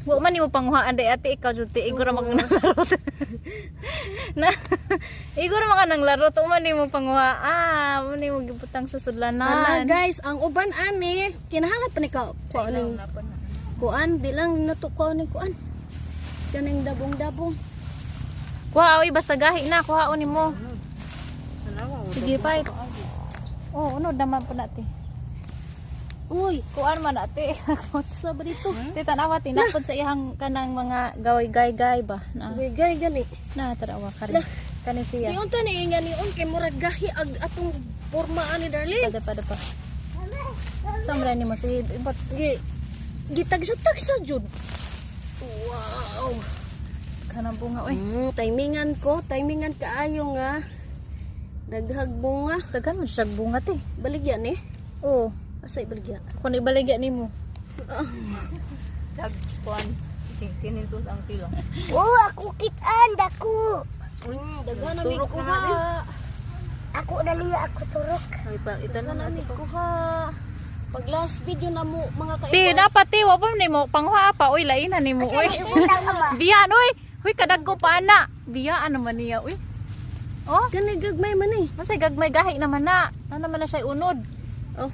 Wa man nimo panghuaan day ate ikaw jud ti igura man naglarot. Na igura man nang larot man nimo panghuaan. Man nimo gibutang sa sudlanan. Guys, ang uban ani kinahalat pa ni ka kuan di lang natukuan ni kuan. Kaning dabong-dabong. Kuha oy basta gahi na kuhaon nimo. Sige pa. Oh, unod naman po natin. Uy, Kuan man ate. sa ba dito? Ti tanawa tinapod sa iyang kanang mga gaway-gay-gay ba. Na Gay gani. tarawa ka rin. Kani siya. Di unta ni nga ni kay murag gahi atong porma ani darling. Pada pa. Samra nimo si ibot. Gitagsa-tagsa jud. Wow. Kanang bunga oy. Timingan timingan kaayo nga. Daghag bunga. Tagan mo siya bunga te. Baligyan eh. Oh, Asay baligyan. kun ibaligya nimo. Dag kuan tinintos ang kilo. Oh, ako kitaan dako. Daghan na mi Turok kuha. naman Ako dali ako turok. Ay pa itan Daghan na na mi natin ko. kuha. Pag last video na mo mga Ti kaibigan. dapat ti wa pa nimo panghuha pa oy lainan nimo oy. Biyan oy. Hoy kadagko pa ana. Biyaan naman niya oy. Oh, Kani gagmay man eh. masay gagmay gahi naman na. Ano naman na siya unod. Oh.